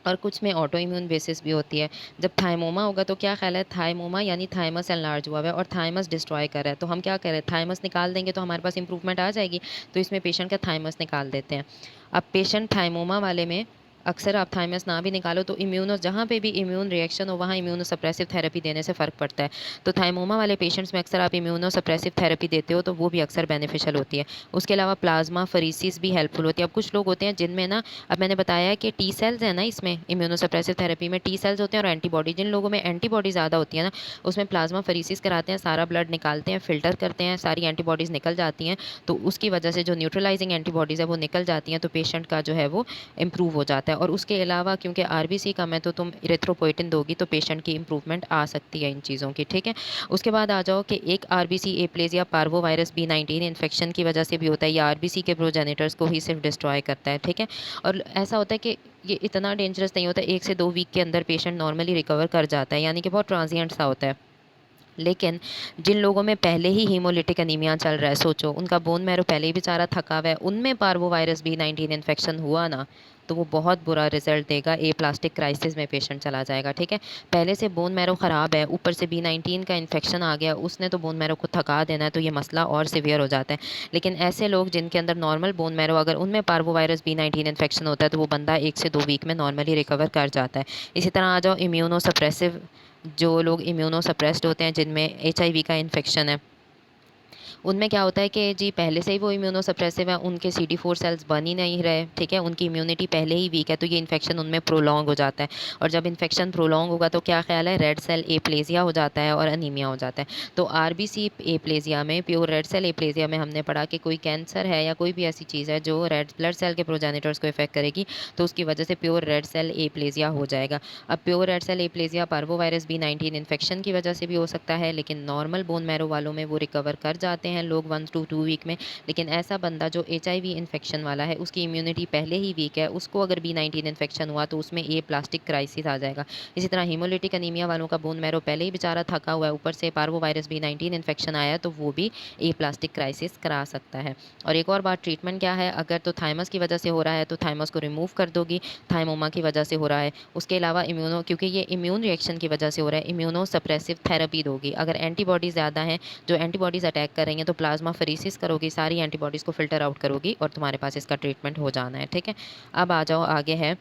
और कुछ में ऑटो इम्यून बेसिस भी होती है। जब थाइमोमा होगा तो क्या ख़्याल है, थाइमोमा यानी थाइमस एनलार्ज हुआ हुआ है और थाइमस डिस्ट्रॉय कर रहा है, तो हम क्या करें, थाइमस निकाल देंगे तो हमारे पास इम्प्रूवमेंट आ जाएगी, तो इसमें पेशेंट का थाइमस निकाल देते हैं। अब पेशेंट थाइमोमा वाले में अक्सर आप थाइमस ना भी निकालो तो इम्यूनो, जहाँ पे भी इम्यून रिएक्शन हो वहाँ इम्यूनोसप्रेसिव थेरेपी देने से फ़र्क पड़ता है। तो थाइमोमा वाले पेशेंट्स में अक्सर आप इम्यूनोसप्रेसिव थेरेपी देते हो तो वो भी अक्सर बेनिफिशियल होती है। उसके अलावा प्लाज़्मा फ़ेरेसिस भी हेल्पफुल होती है। अब कुछ लोग होते हैं जिनमें ना, अब मैंने बताया है कि टी सेल्स है ना, इसमें इम्यूनोसप्रेसिव थेरेपी में टी सेल्स होते हैं और एंटीबॉडी, जिन लोगों में एंटीबॉडी ज़्यादा होती है ना, उसमें प्लाज़्मा फ़ेरेसिस कराते हैं, सारा ब्लड निकालते हैं, फ़िल्टर करते हैं, सारी एंटीबॉडीज़ निकल जाती हैं, तो उसकी वजह से जो न्यूट्रलाइज़िंग एंटीबॉडीज़ है वो निकल जाती हैं, तो पेशेंट का जो है वो इम्प्रूव हो जाता है। जाता है। और उसके अलावा क्योंकि आरबीसी कम है तो तुम इरिथ्रोपोइटिन दोगी तो पेशेंट की इम्प्रूवमेंट आ सकती है इन चीज़ों की, ठीक है। उसके बाद आ जाओ कि एक आरबीसी एप्लेज़िया पार्वोवायरस B19 इन्फेक्शन की वजह से भी होता है। ये आरबीसी के प्रोजेनिटर्स को ही सिर्फ डिस्ट्रॉय करता है, ठीक है। और ऐसा होता है कि ये इतना डेंजरस नहीं होता, 1 से 2 वीक के अंदर पेशेंट नॉर्मली रिकवर कर जाता है, यानी कि बहुत ट्रांजिएंट सा होता है। लेकिन जिन लोगों में पहले ही हीमोलिटिक अनीमिया चल रहा है, सोचो उनका बोन मैरो पहले ही बेचारा थका हुआ है, उनमें पार्वोवायरस B19 इन्फेक्शन हुआ ना, तो वो बहुत बुरा रिजल्ट देगा, एप्लास्टिक क्राइसिस में पेशेंट चला जाएगा, ठीक है। पहले से बोन मैरो ख़राब है, ऊपर से B19 का इन्फेक्शन आ गया, उसने तो बोन मैरो को थका देना है, तो ये मसला और सिवियर हो जाता है। लेकिन ऐसे लोग जिनके अंदर नॉर्मल बोन मैरो, अगर उनमें पार्वोवायरस B19 इन्फेक्शन होता है तो वो बंदा 1 से 2 वीक में नॉर्मली रिकवर कर जाता है। इसी तरह आ जाओ इम्यूनोसप्रेसिव, जो लोग इम्यूनो सप्रेस्ड होते हैं, जिनमें एचआईवी का इन्फेक्शन है, उनमें क्या होता है कि जी पहले से ही वो इम्यूनो सप्रेसिव है, उनके CD4 सेल्स बन ही नहीं रहे, ठीक है, उनकी इम्यूनिटी पहले ही वीक है, तो ये इन्फेक्शन उनमें प्रोलॉन्ग हो जाता है। और जब इन्फेक्शन प्रोलॉन्ग होगा तो क्या ख्याल है, रेड सेल एप्लेजिया हो जाता है और अनीमिया हो जाता है। तो आरबीसी एप्लेजिया में, प्योर रेड सेल एप्लेजिया में हमने पढ़ा कि कोई कैंसर है या कोई भी ऐसी चीज़ है जो रेड ब्लड सेल के प्रोजेनिटर्स को इफेक्ट करेगी, तो उसकी वजह से प्योर रेड सेल एप्लेजिया हो जाएगा। अब pure red cell aplasia parvovirus B19 infection की वजह से भी हो सकता है, लेकिन नॉर्मल बोन मैरो वालों में वो रिकवर कर जाते हैं लोग 1 to 2 वीक में। लेकिन ऐसा बंदा जो एचआईवी इन्फेक्शन वाला है, उसकी इम्यूनिटी पहले ही वीक है, उसको अगर B19 इन्फेक्शन हुआ तो उसमें ए प्लास्टिक क्राइसिस आ जाएगा। इसी तरह हीमोलिटिक अनीमिया वालों का बोन मैरो पहले ही बेचारा थका हुआ है, ऊपर से पार्वोवायरस B19 इन्फेक्शन आया तो वो भी ए प्लास्टिक क्राइसिस करा सकता है। और एक और बात, ट्रीटमेंट क्या है, अगर तो थाइमस की वजह से हो रहा है तो थाइमस को रिमूव कर दोगी, थाइमोमा की वजह से हो रहा है, उसके अलावा इम्यूनो, क्योंकि ये इम्यून रिएक्शन की वजह से हो रहा है, इम्यूनो सप्रेसिव थेरेपी दोगी। अगर एंटीबॉडी ज़्यादा हैं, जो एंटीबॉडीज़ अटैक कर रही हैं, तो प्लाज्मा फरीसिस करोगी, सारी एंटीबॉडीज़ को फ़िल्टर आउट करोगी और तुम्हारे पास इसका ट्रीटमेंट हो जाना है, ठीक है। अब आ जाओ, आगे है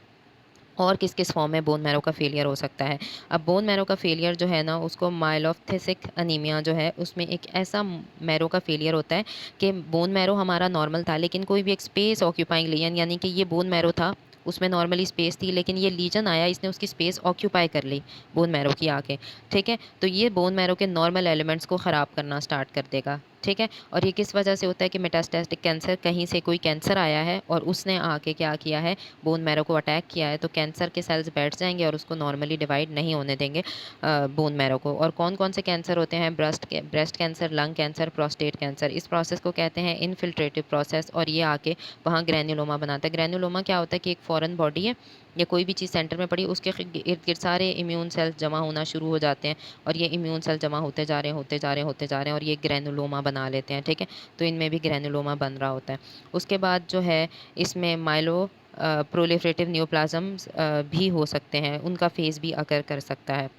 और किस किस फॉर्म में बोन मैरो का फेलियर हो सकता है। अब बोन मैरो का फेलियर जो है ना, उसको माइलोप्थिसिक अनीमिया जो है, उसमें एक ऐसा मैरो का फेलियर होता है कि बोन मैरो हमारा नॉर्मल था, लेकिन कोई भी एक स्पेस ऑक्यूपाइंग लीजन, यानी कि ये बोन मैरो था, उसमें नॉर्मली स्पेस थी, लेकिन ये लीजन आया, इसने उसकी स्पेस ऑक्यूपाई कर ली बोन मैरो की आके, ठीक है। तो ये बोन मैरो के नॉर्मल एलिमेंट्स को ख़राब करना स्टार्ट कर देगा, ठीक है। और ये किस वजह से होता है कि मेटास्टैटिक कैंसर, कहीं से कोई कैंसर आया है और उसने आके क्या किया है, बोन मैरो को अटैक किया है, तो कैंसर के सेल्स बैठ जाएंगे और उसको नॉर्मली डिवाइड नहीं होने देंगे बोन मैरो को। और कौन कौन से कैंसर होते हैं, breast cancer, lung cancer, prostate cancer. इस प्रोसेस को कहते हैं इनफिल्ट्रेटिव प्रोसेस, और ये आके वहाँ ग्रैन्युलोमा बनाता है। ग्रैन्युलोमा क्या होता है कि एक फॉरेन बॉडी है या कोई भी चीज़ सेंटर में पड़ी, उसके इर्द गिर्द सारे इम्यून सेल्स जमा होना शुरू हो जाते हैं, और ये इम्यून सेल जमा होते जा रहे हैं, होते जा रहे हैं, होते जा रहे हैं, और ये ग्रैनुलोमा बना लेते हैं, ठीक है। तो इनमें भी ग्रैनुलोमा बन रहा होता है। उसके बाद जो है, इसमें माइलो प्रोलिफरेटिव न्यूप्लाज्म्स भी हो सकते हैं, उनका फेज़ भी अकर कर सकता है,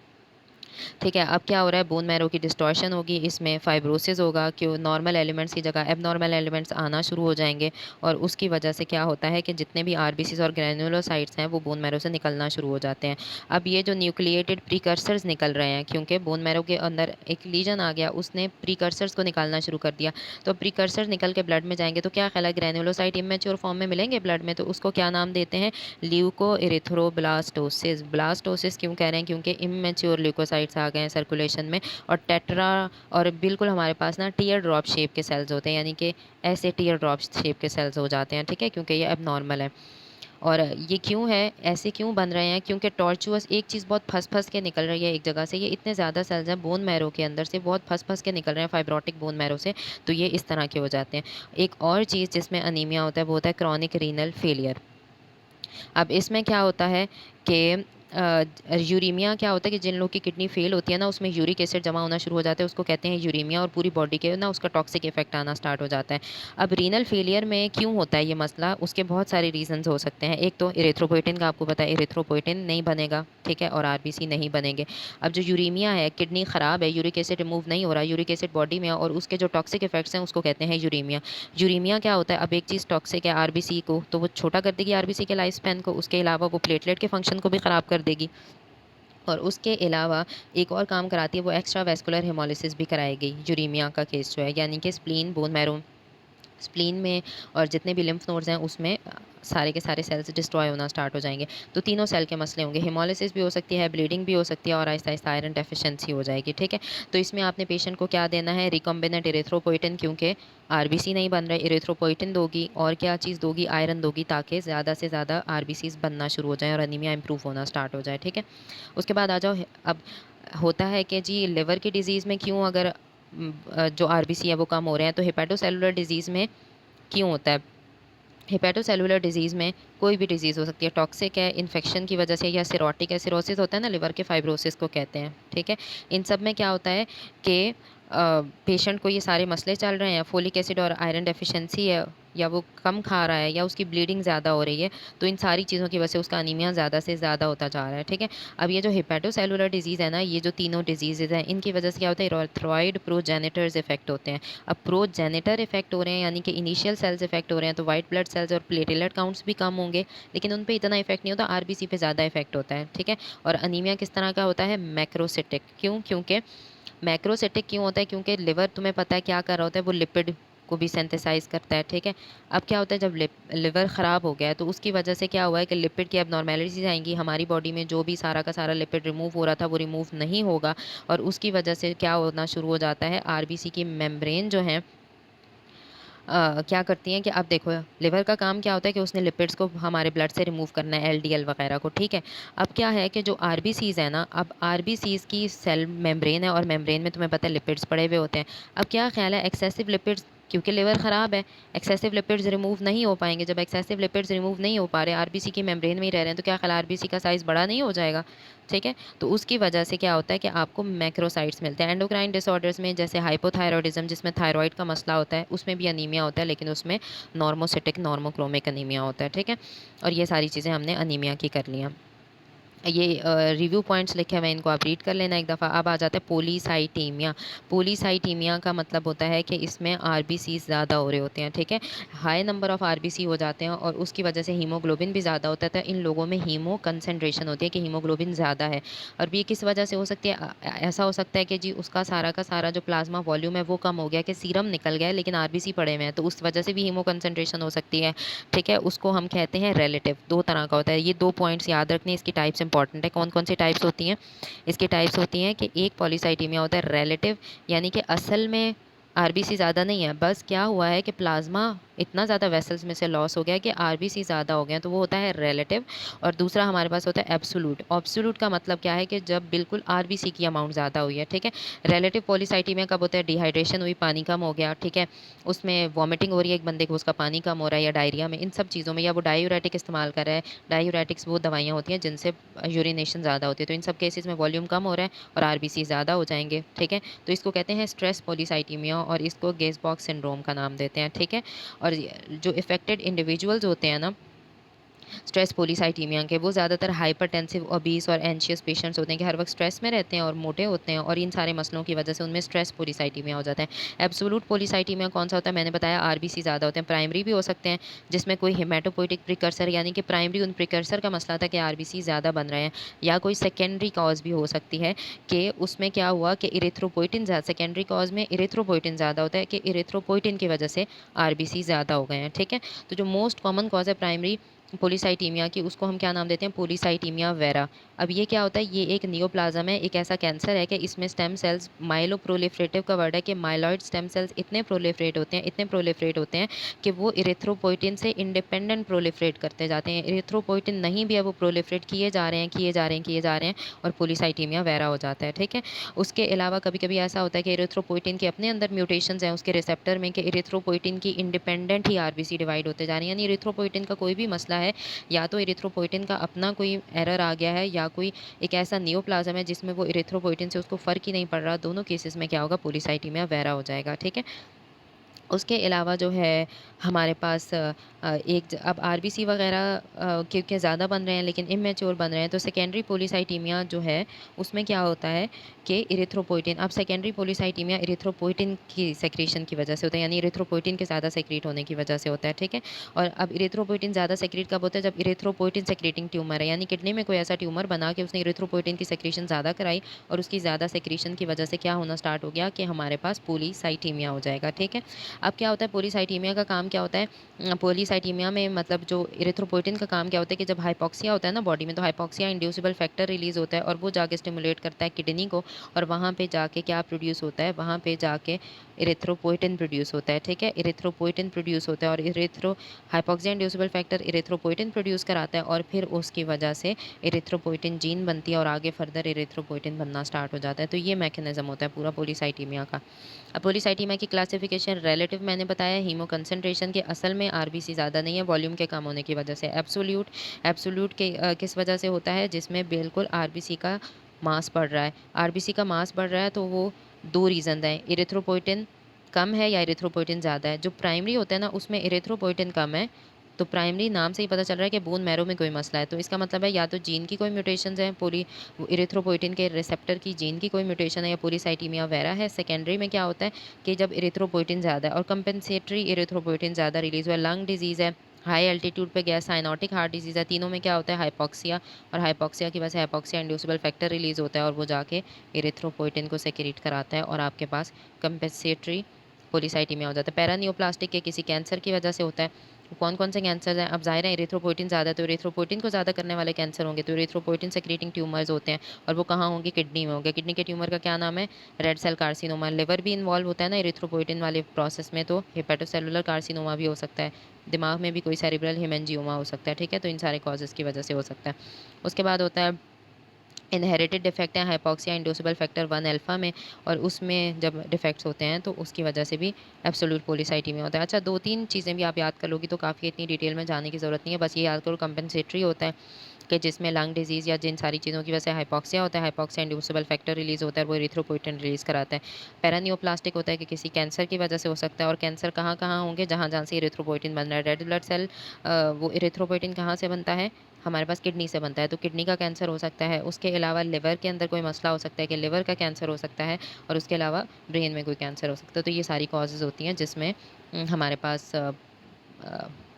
ठीक है। अब क्या हो रहा है, बोन मैरो की डिस्टॉर्शन होगी, इसमें फाइब्रोसिस होगा, क्यों नॉर्मल एलिमेंट्स की जगह एबनॉर्मल एलिमेंट्स आना शुरू हो जाएंगे, और उसकी वजह से क्या होता है कि जितने भी आरबीसीज और ग्रैन्युलोसाइट्स हैं वो बोन मैरो से निकलना शुरू हो जाते हैं। अब ये जो न्यूक्लिएटेड प्रीकर्सर्स निकल रहे हैं, क्योंकि बोन मैरो के अंदर एक लीजन आ गया, उसने प्रीकर्सर्स को निकालना शुरू कर दिया, तो प्रीकर्सर्स निकल के ब्लड में जाएंगे, तो क्या ख्याल है, ग्रैन्युलोसाइट इमेच्योर फॉर्म में मिलेंगे ब्लड में, तो उसको क्या नाम देते हैं, ल्यूको इरिथ्रोब्लास्टोसिस। ब्लास्टोसिस क्यों कह रहे हैं, क्योंकि इमेच्योर ल्यूकोसाइट्स आ गए हैं सर्कुलेशन में, और टेट्रा, और बिल्कुल हमारे पास ना टीयर ड्रॉप शेप के सेल्स होते हैं, यानी कि ऐसे टीयर ड्रॉप शेप के सेल्स हो जाते हैं, ठीक है, क्योंकि ये अब नॉर्मल है। और ये क्यों है, ऐसे क्यों बन रहे हैं, क्योंकि टॉर्चुअस एक चीज़ बहुत फंस फंस के निकल रही है एक जगह से, ये इतने ज़्यादा सेल्स हैं बोन मैरो के अंदर से, बहुत फंस फंस के निकल रहे हैं फाइब्रोटिक बोन मैरो से, तो ये इस तरह के हो जाते हैं। एक और चीज़ जिसमें अनीमिया होता है वो होता है क्रॉनिक रीनल फेलियर। अब इसमें क्या होता है कि यूरीमिया क्या होता है कि जिन लोग की किडनी फेल होती है ना, उसमें यूरिक एसिड जमा होना शुरू हो जाता है, उसको कहते हैं यूरीमिया, और पूरी बॉडी के ना उसका टॉक्सिक इफेक्ट आना स्टार्ट हो जाता है। अब रीनल फेलियर में क्यों होता है ये मसला, उसके बहुत सारे रीजंस हो सकते हैं। एक तो इरिथ्रोपोइटिन का आपको पता है, इरिथ्रोपोइटिन नहीं बनेगा, ठीक है, और आरबीसी नहीं बनेंगे। अब जो यूरीमिया है, किडनी ख़राब है, यूरिक एसिड रिमूव नहीं हो रहा, यूरिक एसिड बॉडी में है, और उसके जो टॉक्सिक इफेक्ट्स हैं उसको कहते हैं यूरीमिया। यूरीमिया क्या होता है, अब एक चीज़ टॉक्सिक है आरबीसी को, तो वो छोटा कर देगी आरबीसी के लाइफ स्पैन को, उसके अलावा वो प्लेटलेट के फंक्शन को भी ख़राब कर देगी, और उसके अलावा एक और काम कराती है, वो एक्स्ट्रा वेस्कुलर हेमोलिसिस भी कराएगी यूरीमिया का केस जो है, यानी कि स्प्लीन बोन मैरो स्प्लीन में और जितने भी लिम्फ नोड्स हैं उसमें सारे के सारे सेल्स डिस्ट्रॉय होना स्टार्ट हो जाएंगे। तो तीनों सेल के मसले होंगे, हेमोलिसिस भी हो सकती है, ब्लीडिंग भी हो सकती है और आहिस्ता आहिस्ता आयरन डेफिशिएंसी हो जाएगी। ठीक है, तो इसमें आपने पेशेंट को क्या देना है, रिकम्बिनेंट इरिथ्रोपोइटिन, क्योंकि आरबीसी नहीं बन रहे, इरिथ्रोपोइटिन दोगी और क्या चीज़ दोगी, आयरन दोगी, ताकि ज़्यादा से ज़्यादा आरबीसीज बनना शुरू हो जाए और अनीमिया इंप्रूव होना स्टार्ट हो जाए। ठीक है, उसके बाद आ जाओ अब होता है कि जी लिवर की डिजीज़ में क्यों अगर जो आरबीसी है वो कम हो रहे हैं, तो हेपेटोसेलुलर डिजीज़ में क्यों होता है। हेपेटोसेलुलर डिजीज़ में कोई भी डिजीज़ हो सकती है, टॉक्सिक है, इन्फेक्शन की वजह से, या सिरोटिक है, सिरोसिस होता है ना लिवर के, फाइब्रोसिस को कहते हैं। ठीक है, इन सब में क्या होता है कि पेशेंट को ये सारे मसले चल रहे हैं, फोलिक एसिड और आयरन डेफिशिएंसी है, या वो कम खा रहा है, या उसकी ब्लीडिंग ज़्यादा हो रही है, तो इन सारी चीज़ों की वजह से उसका अनीमिया ज़्यादा से ज़्यादा होता जा रहा है। ठीक है, अब ये जो हेपेटोसेलुलर डिजीज़ है ना, ये जो तीनों डिजीज़ हैं, इनकी वजह से क्या होता है, इरेथ्रॉइड प्रोजेनिटर्स इफेक्ट होते हैं। अब प्रोजेनिटर इफेक्ट हो रहे हैं यानी कि इनिशियल सेल्स इफेक्ट हो रहे हैं, तो वाइट ब्लड सेल्स और प्लेटलेट काउंट्स भी कम होंगे, लेकिन उन पे इतना इफेक्ट नहीं होता, आरबीसी पे ज़्यादा इफेक्ट होता है। ठीक है, और अनीमिया किस तरह का होता है, मैक्रोसिटिक। क्यों, क्योंकि मैक्रोसिटिक क्यों होता है, क्योंकि लिवर तुम्हें पता है क्या कर रहा होता है, वो लिपिड को भी सिंथेसाइज करता है। ठीक है, अब क्या होता है जब लिवर ख़राब हो गया है, तो उसकी वजह से क्या हुआ है कि लिपिड की एबनॉर्मेलिटीज आएंगी हमारी बॉडी में, जो भी सारा का सारा लिपिड रिमूव हो रहा था वो रिमूव नहीं होगा, और उसकी वजह से क्या होना शुरू हो जाता है, आरबीसी की मेम्ब्रेन जो है क्या करती हैं कि अब देखो लिवर का काम क्या होता है कि उसने लिपिड्स को हमारे ब्लड से रिमूव करना है, एलडीएल वगैरह को। ठीक है, अब क्या है कि जो आरबीसीज़ है ना, अब आरबीसीज़ की सेल मेम्ब्रेन है और मेम्ब्रेन में तुम्हें पता है लिपिड्स पड़े हुए होते हैं। अब क्या ख्याल है, एक्सेसिव लिपिड्स, क्योंकि लिवर ख़राब है, एक्सेसिव लिपिड्स रिमूव नहीं हो पाएंगे। जब एक्सेसिव लिपिड्स रिमूव नहीं हो पा रहे, आरबीसी की मेम्ब्रेन में ही रह रहे हैं, तो क्या ख्याल आरबीसी का साइज़ बड़ा नहीं हो जाएगा। ठीक है, तो उसकी वजह से क्या होता है कि आपको मैक्रोसाइट्स मिलते हैं। एंडोक्राइन डिसऑर्डर्स में जैसे हाइपोथायरॉयडिज्म, जिसमें थायराइड का मसला होता है, उसमें भी अनीमिया होता है, लेकिन उसमें नॉर्मोसिटिक नॉर्मोक्रोमिक अनीमिया होता है। ठीक है, और ये सारी चीज़ें हमने अनीमिया की कर लिया। ये रिव्यू पॉइंट्स लिखे हुए हैं, इनको आप रीड कर लेना एक दफ़ा। अब आ जाता है पोलीसाइटीमिया। पोलीसाइटीमिया का मतलब होता है कि इसमें आरबीसी ज़्यादा हो रहे होते हैं। ठीक है, हाई नंबर ऑफ़ आरबीसी हो जाते हैं और उसकी वजह से हीमोग्लोबिन भी ज़्यादा होता है। इन लोगों में हीमो कंसनट्रेशन होती है कि हीमोग्लोबिन ज़्यादा है, और ये किस वजह से हो सकती है, ऐसा हो सकता है कि जी उसका सारा का सारा जो प्लाज्मा वॉल्यूम है वो कम हो गया, कि सीरम निकल गया है लेकिन आरबीसी पड़े हुए हैं, तो उस वजह से भी हीमो कंसनट्रेशन हो सकती है। ठीक है, उसको हम कहते हैं रिलेटिव। दो तरह का होता है, ये दो पॉइंट्स याद रखने, इसकी टाइप्स इंपॉर्टेंट है। कौन कौन सी टाइप्स होती हैं, इसकी टाइप्स होती हैं कि एक पॉलीसाइटीमिया होता है रिलेटिव, यानी कि असल में आरबीसी ज़्यादा नहीं है, बस क्या हुआ है कि प्लाज्मा इतना ज़्यादा वेसल्स में से लॉस हो गया कि आरबीसी ज़्यादा हो गए हैं, तो वो होता है रिलेटिव। और दूसरा हमारे पास होता है एब्सोल्यूट। एब्सोल्यूट का मतलब क्या है कि जब बिल्कुल आरबीसी की अमाउंट ज़्यादा हुई है। ठीक है, रिलेटिव पॉलीसाइटीमिया कब होता है, डिहाइड्रेशन हुई, पानी कम हो गया। ठीक है, उसमें वॉमिटिंग हो रही है एक बंदे को, उसका पानी कम हो रहा है, या डायरिया में, इन सब चीज़ों में, या वो डायूरेटिक इस्तेमाल कर रहा है। डायूरेटिक्स वो दवाइयाँ होती हैं जिनसे यूरिनेशन ज़्यादा होती है, तो इन सब केसेस में वॉल्यूम कम हो रहा है और आरबीसी ज़्यादा हो जाएंगे। ठीक है, तो इसको कहते हैं स्ट्रेस पॉलीसाइटीमिया, और इसको गेज बॉक्स सिंड्रोम का नाम देते हैं। ठीक है, और जो इफेक्टेड इंडिविजुअल्स होते हैं ना स्ट्रेस पोलीसाइटीमिया के, वो ज़्यादातर हाइपरटेंसिव, ओबीस और एंशियस पेशेंट्स होते हैं, कि हर वक्त स्ट्रेस में रहते हैं और मोटे होते हैं, और इन सारे मसलों की वजह से उनमें स्ट्रेस पोलीसाइटीमिया हो जाता है। एब्सोल्यूट पोलीसाइटीमिया कौन सा होता है, मैंने बताया आरबीसी ज़्यादा होते हैं। प्राइमरी भी हो सकते हैं जिसमें कोई हेमाटोपोइटिक प्रिकर्सर, यानी कि प्राइमरी उन प्रिकर्सर का मसला था कि आरबीसी ज़्यादा बन रहे हैं, या कोई सेकेंडरी कॉज भी हो सकती है कि उसमें क्या हुआ कि इरिथ्रोपोइटिन ज़्यादा, सेकेंडरी कॉज में इरिथ्रोपोइटिन ज़्यादा होता है, कि इरिथ्रोपोइटिन की वजह से आरबीसी ज़्यादा हो गए हैं। ठीक है, तो जो मोस्ट कॉमन कॉज है प्राइमरी पोलीसाइटीमिया की, उसको हम क्या नाम देते हैं, पोलीसाइटीमिया वेरा। अब ये क्या होता है, ये एक नियोप्लाज्म है, एक ऐसा कैंसर है कि इसमें स्टेम सेल्स, माइलो प्रोलिफरेटिव का वर्ड है कि माइलॉइड स्टेम सेल्स इतने प्रोलिफरेट होते हैं, इतने प्रोलिफरेट होते हैं कि वो इरिथ्रोपोइटिन से इंडिपेंडेंट प्रोलिफरेट करते जाते हैं। इरिथ्रोपोइटिन नहीं भी है, वो प्रोलिफरेट किए जा रहे हैं, किए जा रहे हैं, किए जा रहे हैं, और पोलीसाइटीमिया वेरा हो जाता है। ठीक है, उसके अलावा कभी कभी ऐसा होता है कि इरिथ्रोपोइटिन के अपने अंदर म्यूटेशंस हैं उसके रिसेप्टर में, कि इरिथ्रोपोइटिन की इंडिपेंडेंट ही आरबीसी डिवाइड होते जा रही हैं, यानी इरिथ्रोपोइटिन का कोई भी मसला है, या तो इरिथ्रोपोइटिन का अपना कोई एरर आ गया है, या कोई एक ऐसा नियोप्लाज्म है जिसमें वो इरिथ्रोपोइटिन से उसको फ़र्क ही नहीं पड़ रहा, दोनों केसेस में क्या होगा, पोलीसाइटीमिया वेरा हो जाएगा। ठीक है, उसके अलावा जो है हमारे पास अब आरबीसी वगैरह क्योंकि ज़्यादा बन रहे हैं लेकिन इमेच्योर बन रहे हैं, तो सेकेंडरी पोलीसाइटीमिया जो है उसमें क्या होता है कि इरिथ्रोपोइटिन, अब सेकेंडरी पोलीसाइटीमिया इरिथ्रोपोइटिन की सेक्रेशन की वजह से होता है, यानी इरिथ्रोपोइटिन के ज़्यादा सेक्रेट होने की वजह से होता है। ठीक है, और अब इरिथ्रोपोइटिन ज़्यादा सेक्रेट कब होता है, जब इरिथ्रोपोइटिन सेक्रेटिंग ट्यूमर है, यानी किडनी में कोई ऐसा ट्यूमर बना कि उसने इरिथ्रोपोइटिन की सेक्रेशन ज़्यादा कराई, और उसकी ज़्यादा सेक्रेशन की वजह से क्या होना स्टार्ट हो गया कि हमारे पास पोलीसाइटीमिया हो जाएगा। ठीक है, अब क्या होता है पॉलीसाइथेमिया का काम क्या होता है पॉलीसाइथेमिया में मतलब जो इरिथ्रोपोइटिन का काम क्या होता है कि जब हाइपॉक्सिया होता है ना बॉडी में, तो हाइपॉक्सिया इंड्यूसिबल फैक्टर रिलीज होता है और वो जाके स्टिमुलेट करता है किडनी को, और वहाँ पे जाके क्या प्रोड्यूस होता है, वहाँ पे जाके इरिथ्रोपोइटिन प्रोड्यूस होता है। ठीक है, इरिथ्रोपोइटिन प्रोड्यूस होता है और hypoxia inducible factor erythropoietin produce कराता है और फिर उसकी वजह से इरिथ्रोपोइटिन जीन बनती है और आगे फर्दर इरिथ्रोपोइटिन बनना स्टार्ट हो जाता है। तो ये मैकेनिज्म होता है पूरा पॉलीसाइथेमिया का। अब पॉलीसाइथेमिया की क्लासिफिकेशन रिलेटिव मैंने बताया, हीमो कंसंट्रेशन के असल में आरबीसी ज़्यादा नहीं है, वॉल्यूम के कम होने की वजह से। एब्सोल्यूट एब्सोल्यूट के किस वजह से होता है, जिसमें बिल्कुल आरबीसी का मास बढ़ रहा है। आरबीसी का मास बढ़ रहा है तो वो दो रीज़न है, इरिथ्रोपोइटिन कम है या इरिथ्रोपोइटिन ज़्यादा है। जो प्राइमरी होता है ना उसमें इरिथ्रोपोइटिन कम है, तो प्राइमरी नाम से ही पता चल रहा है कि बोन मैरो में कोई मसला है। तो इसका मतलब है या तो जीन की कोई म्यूटेशंस है, पूरी इरिथ्रोपोइटिन के रिसेप्टर की जीन की कोई म्यूटेशन है या पॉलीसाइथेमिया वगैरह है। सेकेंडरी में क्या होता है कि जब इरिथ्रोपोइटिन ज़्यादा है और कंपेंसेटरी इरिथ्रोपोइटिन ज़्यादा रिलीज़ हुआ है, लंग डिजीज़ है, हाई एल्टीट्यूड पे गैस, साइनोटिक हार्ट डिजीज़ है, तीनों में क्या होता है हाइपॉक्सिया, और हाइपॉक्सिया की वजह से हाइपॉक्सिया इंड्यूसिबल फैक्टर रिलीज़ होता है और वो जाके इरिथ्रोपोइटिन को सेक्रेट कराता है और आपके पास कंपेंसेटरी पॉलीसाइथेमिया हो जाता है। पैरानियोप्लास्टिक के किसी कैंसर की वजह से होता है। कौन-कौन से कैंसर हैं? अब ज़ाहिर है इरिथ्रोपोइटिन ज़्यादा है, तो इरिथ्रोपोइटिन को ज़्यादा करने वाले कैंसर होंगे, तो इरिथ्रोपोइटिन सेक्रेटिंग ट्यूमर्स होते हैं और वो कहाँ होंगे? किडनी में होंगे। किडनी के ट्यूमर का क्या नाम है? Red cell carcinoma. लिवर भी इन्वॉल्व होता है ना इरिथ्रोपोइटिन वाले प्रोसेस में, तो हेपेटोसेलुलर कार्सिनोमा भी हो सकता है। दिमाग में भी कोई सेरेब्रल हेमेंजियोमा हो सकता है, ठीक है? तो इन सारे कॉजेज़ की वजह से हो सकता है। उसके बाद होता है इनहेरिटेड डिफेक्ट है हाइपॉक्सिया इंड्यूसिबल फैक्टर 1 अल्फा में, और उसमें जब डिफेक्ट्स होते हैं तो उसकी वजह से भी एब्सोल्यूट पॉलीसाइथेमिया होता है। अच्छा, 2-3 चीज़ें भी आप याद कर लोगी तो काफ़ी इतनी डिटेल में जाने की ज़रूरत नहीं है। बस ये याद करो कंपेंसेटरी होता है कि जिसमें लंग डिजीज़ या जिन सारी चीज़ों की वजह से हाइपॉक्सिया होता है, हाइपॉक्सिया इंड्यूसिबल फैक्टर रिलीज़ होता है, वो इरिथ्रोपोइटिन रिलीज़ कराता है। पैरानियोप्लास्टिक होता है कि किसी कैंसर की वजह से हो सकता है, और कैंसर कहाँ-कहाँ होंगे? जहाँ-जहाँ से इरिथ्रोपोइटिन बन रहा है। रेड ब्लड सेल वो इरिथ्रोपोइटिन कहाँ से बनता है? हमारे पास किडनी से बनता है, तो किडनी का कैंसर हो सकता है। उसके अलावा लिवर के अंदर कोई मसला हो सकता है कि लिवर का कैंसर हो सकता है, और उसके अलावा ब्रेन में कोई कैंसर हो सकता है। तो ये सारी कॉजेज़ होती हैं जिसमें हमारे पास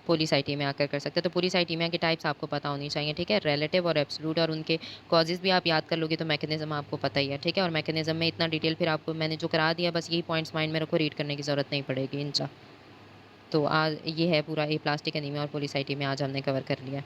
पॉलीसाइथेमिया आकर कर सकते हैं। तो पॉलीसाइथेमिया की टाइप्स आपको पता होनी चाहिए, ठीक है? रिलेटिव और एब्सोल्यूट, और उनके कॉजेज़ भी आप याद कर लोगे तो मैकेनिज़्म आपको पता ही है, ठीक है? और मैकेनिज़्म में इतना डिटेल फिर आपको मैंने जो करा दिया, बस यही पॉइंट्स माइंड में रखो, रीड करने की ज़रूरत नहीं पड़ेगी तो आज ये है पूरा ये प्लास्टिक एनीमिया और पॉलीसाइथेमिया आज हमने कवर कर लिया।